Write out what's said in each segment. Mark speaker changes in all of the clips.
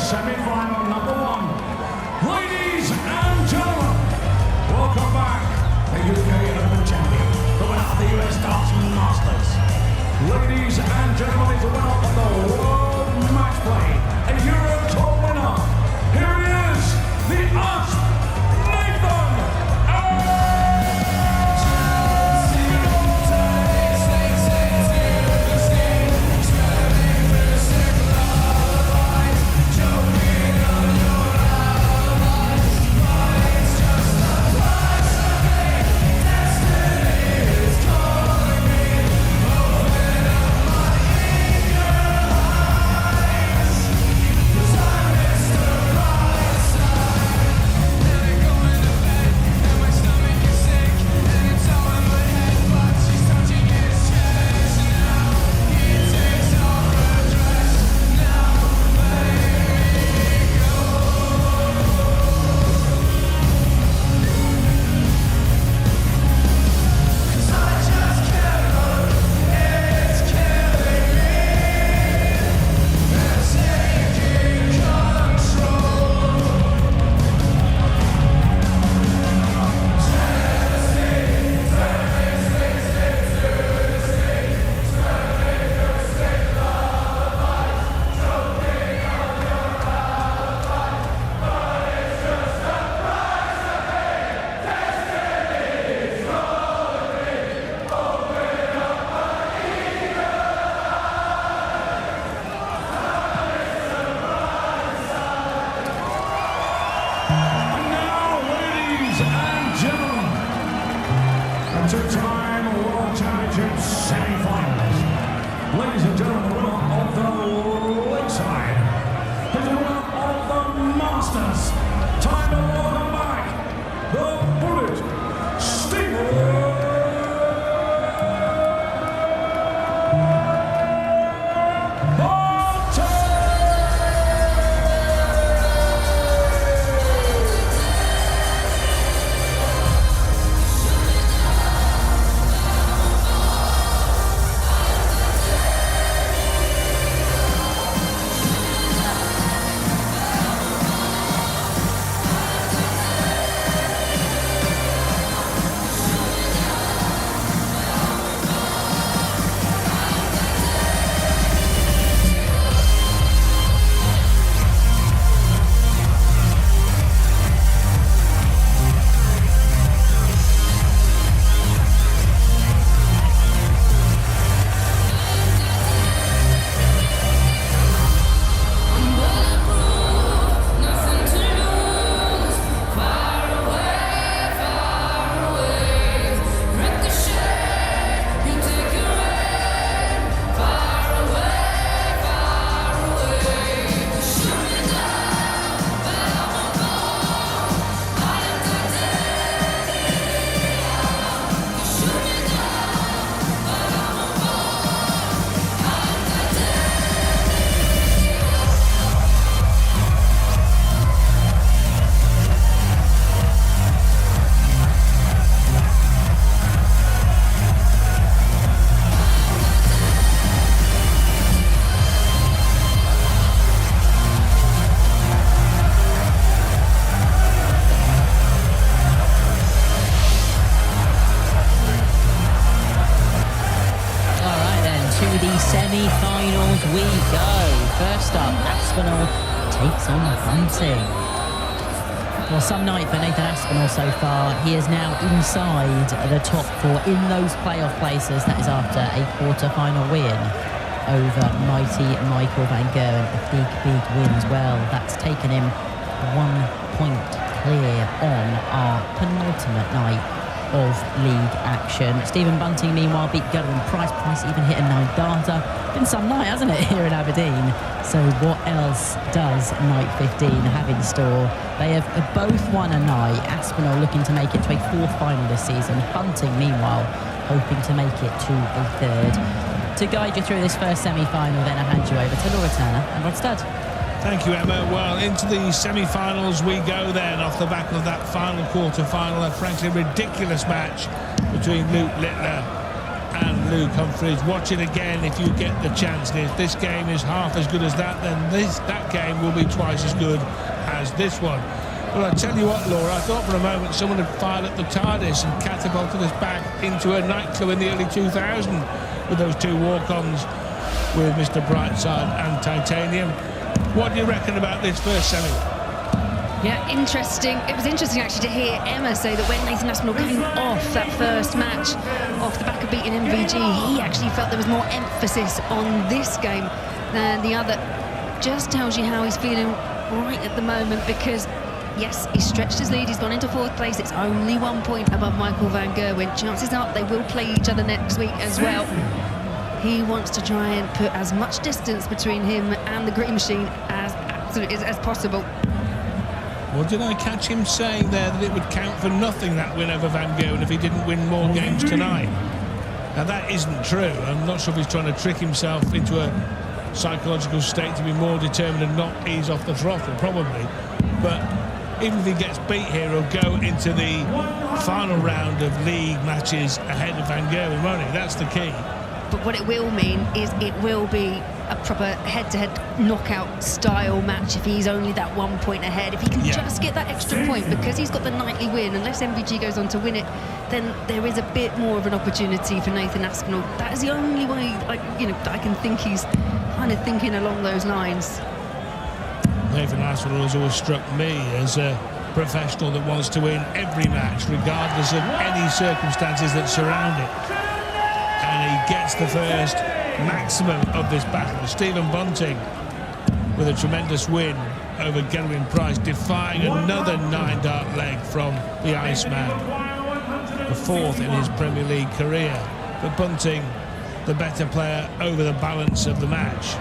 Speaker 1: semi-final number 1. Ladies and gentlemen, welcome back, the UK Open champion, the winner of the US Darts Masters. Ladies and gentlemen, he's the winner of the World Match Play, a Euro Tour winner. Here he is, the Asp, Nathan. Two-time World Championship semi-finals. Ladies and gentlemen, the winner of the Lakeside is the winner of the Masters. Time to welcome back the Bullet, Stephen
Speaker 2: semi-finals we go. First up, Aspinall takes on Bunting. Well, some night for Nathan Aspinall so far. He is now inside the top 4 in those playoff places. That is after a quarter-final win over mighty Michael van Gerwen. A big win as well. That's taken him 1 point clear on our penultimate night of league action. Stephen Bunting, meanwhile, beat Gerwen Price. Price even hit a 9-darter. Been some night, hasn't it, here in Aberdeen? So what else does night 15 have in store? They have both won a night. Aspinall looking to make it to a 4th final this season. Bunting, meanwhile, hoping to make it to a 3rd. To guide you through this first semi-final, then I'll hand you over to Laura Turner and Rod Studd.
Speaker 3: Thank you, Emma. Well, into the semi-finals we go then, off the back of that final quarter-final. A frankly ridiculous match between Luke Littler and Luke Humphries. Watch it again if you get the chance. And if this game is half as good as that, then that game will be twice as good as this one. Well, I tell you what, Laura, I thought for a moment someone had fired up the TARDIS and catapulted us back into a nightclub in the early 2000s with those two walk-ons with Mr. Brightside and Titanium. What do you reckon about this first semi?
Speaker 4: Yeah, interesting. It was interesting actually to hear Emma say that when Nathan Aspinall came off that first match, off the back of beating MVG, he actually felt there was more emphasis on this game than the other. Just tells you how he's feeling right at the moment, because yes, he's stretched his lead, he's gone into 4th place, it's only 1 point above Michael van Gerwen. Chances are they will play each other next week as well. He wants to try and put as much distance between him and the Green Machine as possible.
Speaker 3: Well, did I catch him saying there that it would count for nothing, that win over Van Gerwen, if he didn't win more games tonight? Now, that isn't true. I'm not sure if he's trying to trick himself into a psychological state to be more determined and not ease off the throttle, probably. But even if he gets beat here, he'll go into the final round of league matches ahead of Van Gerwen, won't he? That's the key.
Speaker 4: But what it will mean is it will be a proper head-to-head knockout style match if he's only that 1 point ahead. If he can just get that extra point, because he's got the nightly win, unless MVG goes on to win it, then there is a bit more of an opportunity for Nathan Aspinall. That is the only way, I can think he's kind of thinking along those lines.
Speaker 3: Nathan Aspinall has always struck me as a professional that wants to win every match, regardless of any circumstances that surround it. And he gets the first maximum of this battle. Stephen Bunting with a tremendous win over Gerwyn Price, defying another 9-dart leg from the Iceman, the 4th in his Premier League career. But Bunting, the better player over the balance of the match.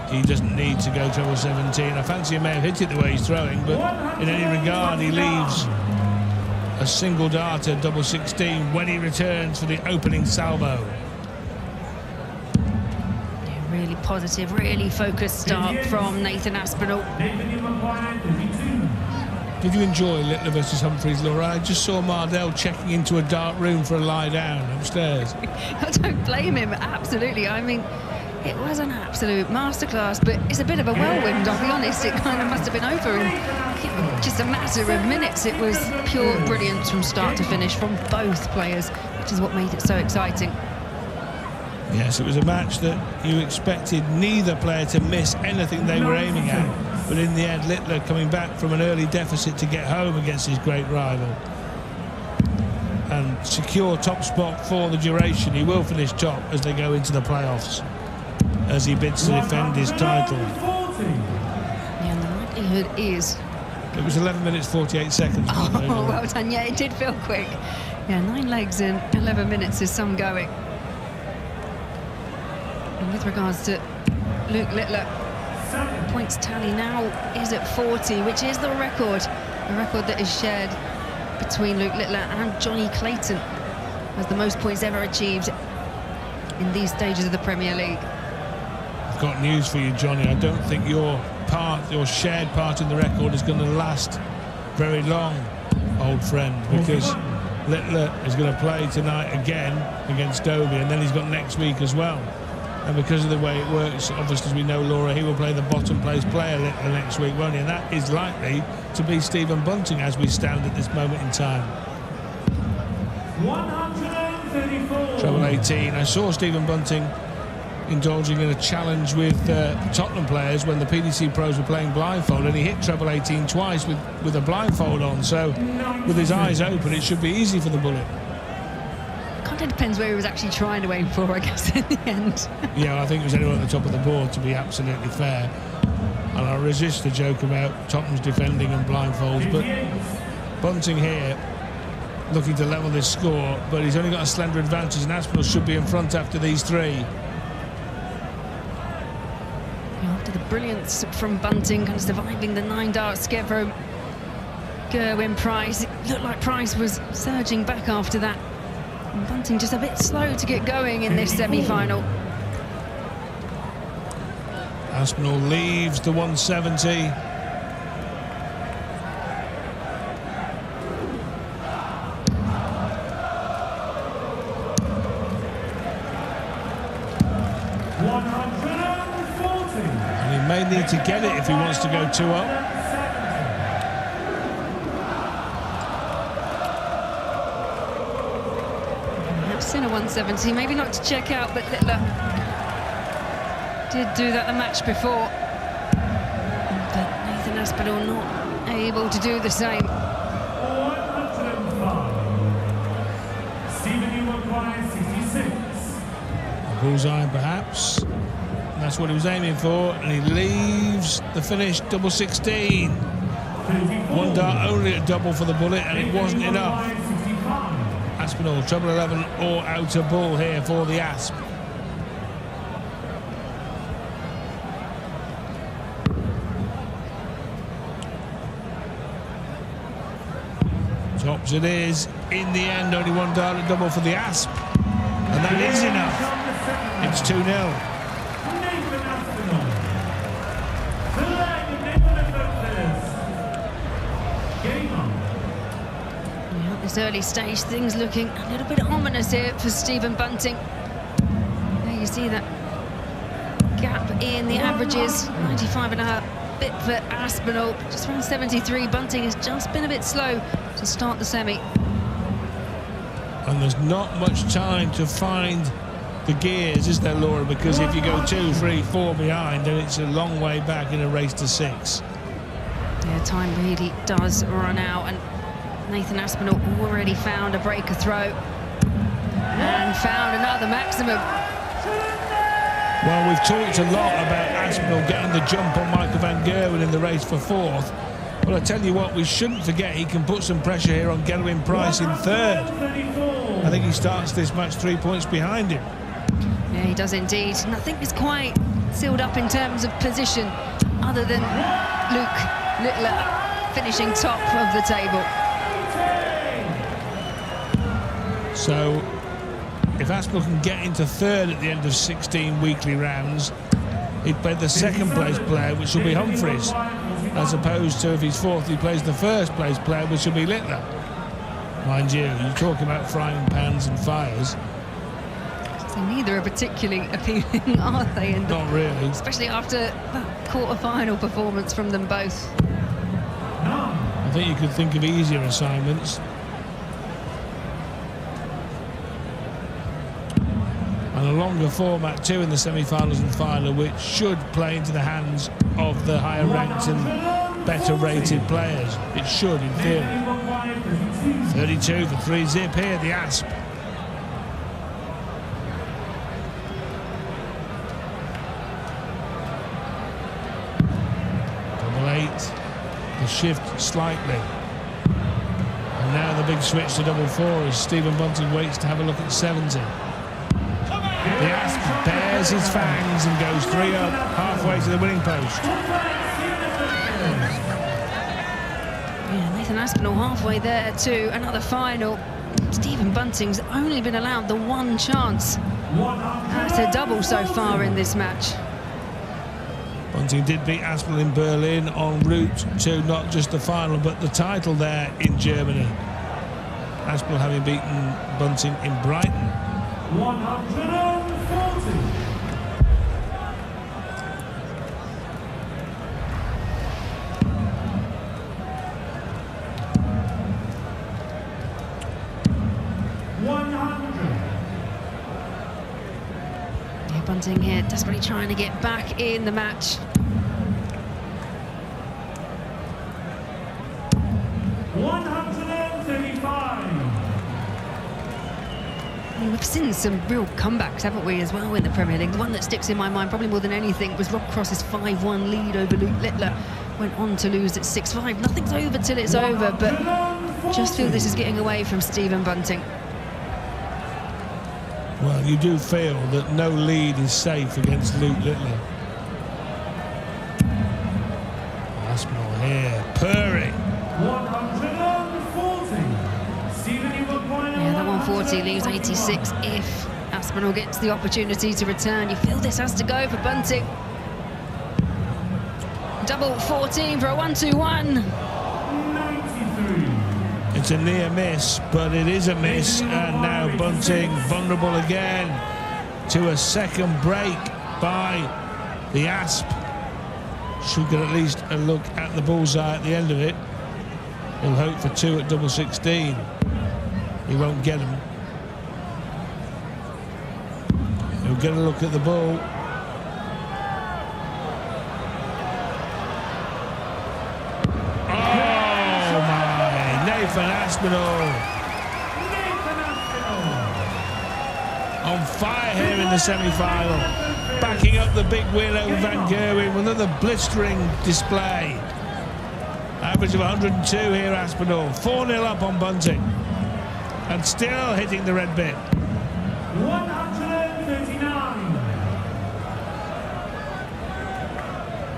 Speaker 3: He doesn't need to go treble 17. I fancy he may have hit it the way he's throwing, but in any regard, he leaves a single darter, double 16, when he returns for the opening salvo.
Speaker 4: Yeah, really positive, really focused start from Nathan Aspinall.
Speaker 3: Did you enjoy Littler versus Humphries, Laura? I just saw Mardell checking into a dark room for a lie down upstairs.
Speaker 4: I don't blame him, absolutely. I mean, it was an absolute masterclass, but it's a bit of a whirlwind, I'll be honest. It kind of must have been over in just a matter of minutes. It was pure brilliance from start to finish from both players, which is what made it so exciting.
Speaker 3: Yes, it was a match that you expected neither player to miss anything they were aiming at. But in the end, Littler coming back from an early deficit to get home against his great rival and secure top spot for the duration. He will finish top as they go into the playoffs, as he bids to defend his title.
Speaker 4: Yeah, and the likelihood is...
Speaker 3: It was 11 minutes 48 seconds.
Speaker 4: Oh, well done. Yeah, it did feel quick. Yeah, 9 legs in 11 minutes is some going. And with regards to Luke Littler, points tally now is at 40, which is the record that is shared between Luke Littler and Johnny Clayton as the most points ever achieved in these stages of the Premier League.
Speaker 3: I've got news for you, Johnny. I don't think your shared part in the record is going to last very long, old friend, because Littler is going to play tonight again against Dovey, and then he's got next week as well. And because of the way it works, obviously, as we know, Laura, he will play the bottom place player Littler next week, won't he? And that is likely to be Stephen Bunting as we stand at this moment in time.
Speaker 1: 134.
Speaker 3: Treble 18. I saw Stephen Bunting indulging in a challenge with Tottenham players when the PDC pros were playing blindfold, and he hit treble 18 twice with a blindfold on. So with his eyes open, it should be easy for the bullet.
Speaker 4: Kind of depends where he was actually trying to aim for, I guess, in the end.
Speaker 3: Yeah, I think it was anywhere at the top of the board, to be absolutely fair. And I resist the joke about Tottenham's defending and blindfolds, but Bunting here looking to level this score, but he's only got a slender advantage, and Aspinall should be in front after these three.
Speaker 4: After the brilliance from Bunting, kind of surviving the 9-dart scare from Gerwyn Price, it looked like Price was surging back after that. And Bunting just a bit slow to get going in this semi-final.
Speaker 3: Aspinall leaves the 170. to get it if he wants to go 2-up.
Speaker 4: In a 170, maybe not to check out, but Littler did do that the match before. But Nathan Aspinall not able to do the same.
Speaker 1: 105. Stephen, you require 66.
Speaker 3: Bullseye, perhaps. And that's what he was aiming for, and he leaves the finish double 16. One dart only at double for the bullet, and it wasn't enough. Aspinall, treble 11 or out of ball here for the Asp. Tops it is. In the end, only one dart at double for the Asp. And that is enough. It's 2-0.
Speaker 4: This early stage, things looking a little bit ominous here for Stephen Bunting. There you see that gap in the averages, 95.5 bit for Aspinall, just around 73. Bunting has just been a bit slow to start the semi.
Speaker 3: And there's not much time to find the gears, is there, Laura? Because if you go 2, 3, 4 behind, then it's a long way back in a race to 6.
Speaker 4: Yeah, time really does run out, and Nathan Aspinall already found a breaker throw and found another maximum.
Speaker 3: Well, we've talked a lot about Aspinall getting the jump on Michael van Gerwen in the race for 4th. Well, I tell you what, we shouldn't forget he can put some pressure here on Gelwin Price in 3rd. I think he starts this match 3 points behind him.
Speaker 4: Yeah, he does indeed. Nothing is quite sealed up in terms of position, other than Luke Littler finishing top of the table.
Speaker 3: So, if Aspinall can get into 3rd at the end of 16 weekly rounds, he'd play the 2nd place player, which will be Humphries, as opposed to if he's 4th, he plays the 1st place player, which will be Littler. Mind you, you're talking about frying pans and fires.
Speaker 4: So neither are particularly appealing, are they? And
Speaker 3: not really.
Speaker 4: Especially after that quarter-final performance from them both.
Speaker 3: I think you could think of easier assignments. And a longer format too in the semi-finals and final, which should play into the hands of the higher ranked and better rated players. It should, in theory. 32 for 3-zip here, the Asp. Double 8, the shift slightly. And now the big switch to double 4 as Stephen Bunting waits to have a look at 70. The Asp bares his fangs and goes 3-up, halfway to the winning post.
Speaker 4: Yeah, Nathan Aspinall halfway there to another final. Stephen Bunting's only been allowed the one chance at a double so far in this match.
Speaker 3: Bunting did beat Aspinall in Berlin en route to not just the final but the title there in Germany. Aspinall having beaten Bunting in Brighton.
Speaker 1: 140.
Speaker 4: Yeah, Bunting here desperately trying to get back in the match.
Speaker 1: 135.
Speaker 4: We've seen some real comebacks, haven't we, as well in the Premier League. The one that sticks in my mind probably more than anything was Rob Cross's 5-1 lead over Luke Littler. Went on to lose at 6-5. Nothing's over till it's over, but just feel this is getting away from Stephen Bunting.
Speaker 3: Well, you do feel that no lead is safe against Luke Littler. Aspinall here, purring.
Speaker 1: 140. Stephen, you got point.
Speaker 4: Yeah, that 140 leaves 86 if Aspinall gets the opportunity to return. You feel this has to go for Bunting. Double 14 for a 1-2-1.
Speaker 1: 93.
Speaker 3: It's a near miss, but it is a miss, and now Bunting vulnerable again to a second break by the Asp. should get at least a look at the bullseye at the end of it. He'll hope for 2 at double 16. He won't get them. He'll get a look at the bull. Oh my! Nathan Aspinall on fire here in the semi-final, backing up the big win over Van Gerwen with another blistering display. Average of 102 here, Aspinall. 4-0 up on Bunting. And still hitting the red bit.
Speaker 1: 139.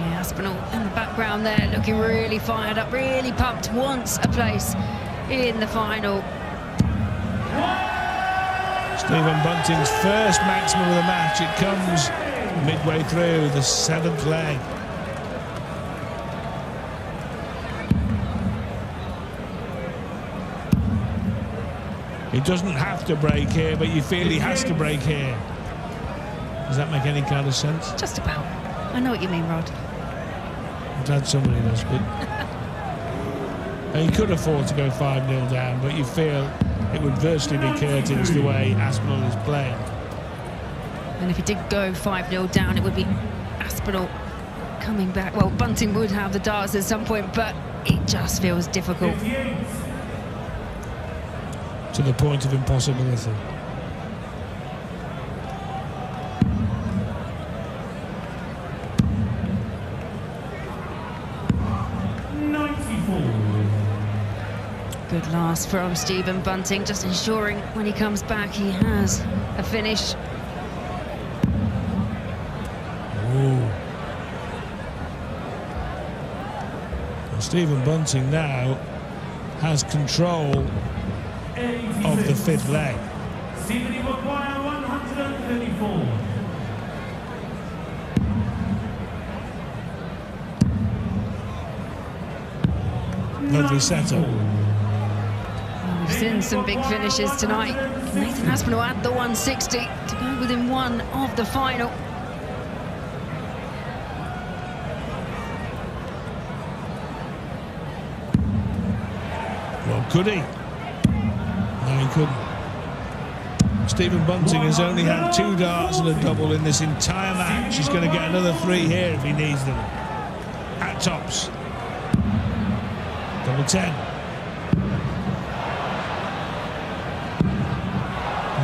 Speaker 4: Yeah, Aspinall in the background there, looking really fired up, really pumped, wants a place in the final.
Speaker 3: Stephen Bunting's first maximum of the match. It comes midway through the 7th leg. He doesn't have to break here, but you feel he has to break here. Does that make any kind of sense?
Speaker 4: Just about. I know what you mean, Rod.
Speaker 3: I'm glad somebody does, but he could afford to go 5-0 down, but you feel it would virtually be curtains the way Aspinall is playing.
Speaker 4: And if he did go 5-0 down, it would be Aspinall coming back. Well, Bunting would have the darts at some point, but it just feels difficult.
Speaker 3: To the point of impossibility.
Speaker 4: Good last from Stephen Bunting, just ensuring when he comes back he has a finish.
Speaker 3: Ooh. Well, Stephen Bunting now has control of the 5th leg.
Speaker 1: Stephen Maguire 134.
Speaker 3: Lovely setup.
Speaker 4: We've seen some big finishes tonight. Nathan Aspinall had the 160 to go within 1 of the final.
Speaker 3: Well, could he? No, he couldn't. Stephen Bunting has only had 2 darts and a double in this entire match. He's going to get another 3 here if he needs them. At tops. Double 10.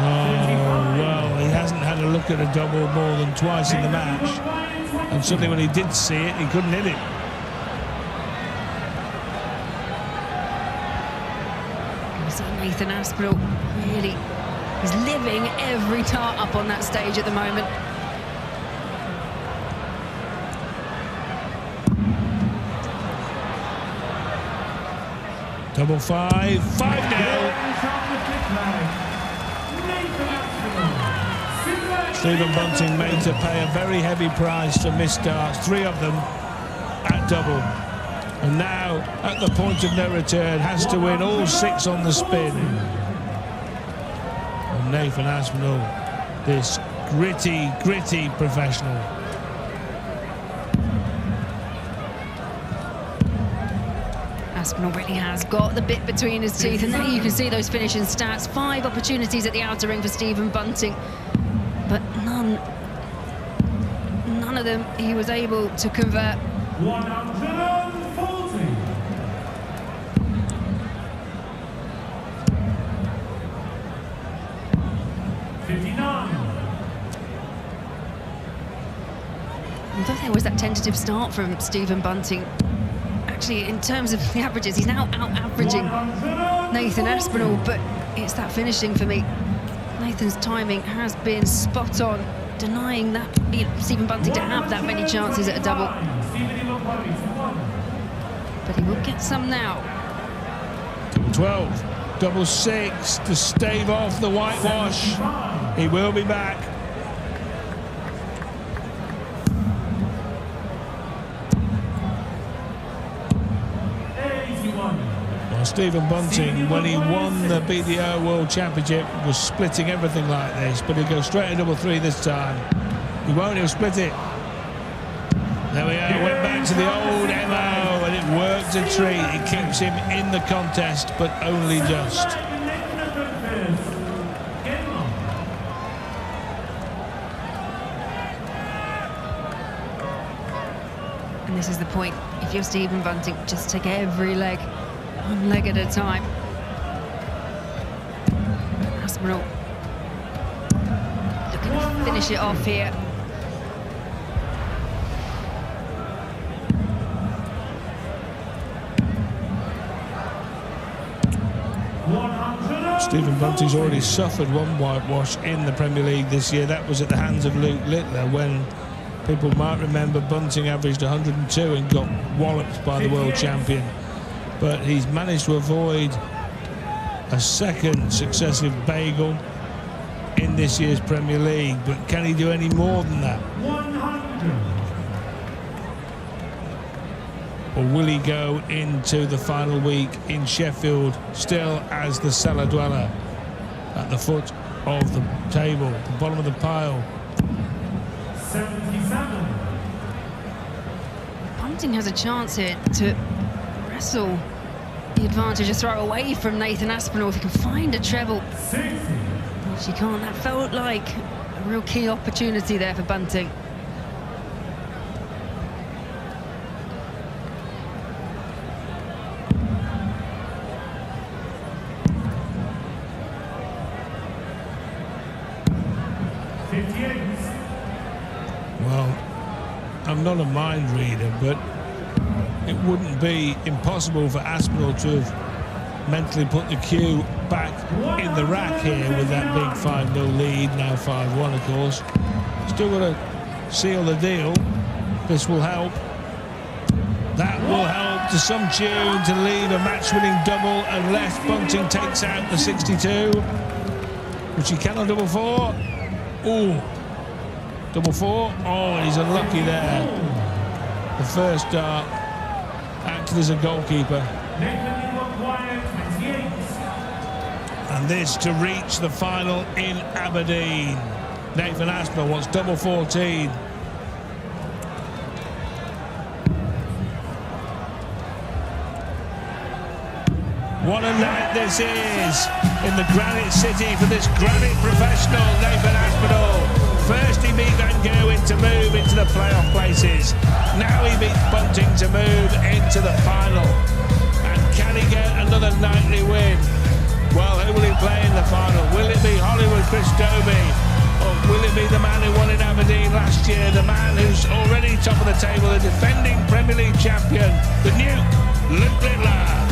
Speaker 3: Oh, well, he hasn't had a look at a double more than twice in the match. And suddenly when he did see it, he couldn't hit it.
Speaker 4: Nathan Aspinall really is living every dart up on that stage at the moment.
Speaker 3: Double 5, 5-0. Stephen Bunting made to pay a very heavy price for missed darts, 3 of them at double. And now, at the point of no return, has to win all 6 on the spin. And Nathan Aspinall, this gritty professional.
Speaker 4: Aspinall really has got the bit between his teeth, and there you can see those finishing stats. 5 opportunities at the outer ring for Stephen Bunting, but none of them he was able to convert.
Speaker 1: 140.
Speaker 4: Although there was that tentative start from Stephen Bunting, actually in terms of the averages, he's now out-averaging Nathan Aspinall, but it's that finishing for me. Nathan's timing has been spot on, denying that Stephen Bunting to have that many chances at a double. But he will get some now.
Speaker 3: 12, double 6 to stave off the whitewash. He will be back. Well, Stephen Bunting, when he won the BDO World Championship, was splitting everything like this, but he'll go straight to double 3 this time. He won't, he'll split it. There we are, went back to the old MO, and it worked a treat. It keeps him in the contest, but only just.
Speaker 4: And this is the point. If you're Stephen Bunting, just take every leg, one leg at a time. Aspinall looking to finish it off here.
Speaker 3: Stephen Bunting's already suffered one whitewash in the Premier League this year. That was at the hands of Luke Littler, when people might remember Bunting averaged 102 and got walloped by the world champion. But he's managed to avoid a second successive bagel in this year's Premier League. But can he do any more than that?
Speaker 1: 100.
Speaker 3: Or will he go into the final week in Sheffield still as the cellar dweller at the foot of the table, the bottom of the pile?
Speaker 1: 77.
Speaker 4: Bunting has a chance here to wrestle the advantage, a throw away from Nathan Aspinall if he can find a treble.
Speaker 1: 60.
Speaker 4: Which he can't. That felt like a real key opportunity there for Bunting.
Speaker 3: Well, I'm not a mind reader, but it wouldn't be impossible for Aspinall to have mentally put the cue back in the rack here with that big 5-0 lead, now 5-1 of course. Still got to seal the deal. This will help. That will help to some tune to leave a match-winning double unless Bunting takes out the 62, which he can on double four. Ooh. Double four. Oh, he's unlucky there. The first dart acted as a goalkeeper. And this to reach the final in Aberdeen. Nathan Aspinall wants double 14. What a night this is in the Granite City for this granite professional, Nathan Aspinall. First he beat Van Gerwen to move into the playoff places. Now he beats Bunting to move into the final. And can he get another nightly win? Well, who will he play in the final? Will it be Hollywood Chris Dobey? Or will it be the man who won in Aberdeen last year? The man who's already top of the table, the defending Premier League champion, the Nuke, Luke Littler.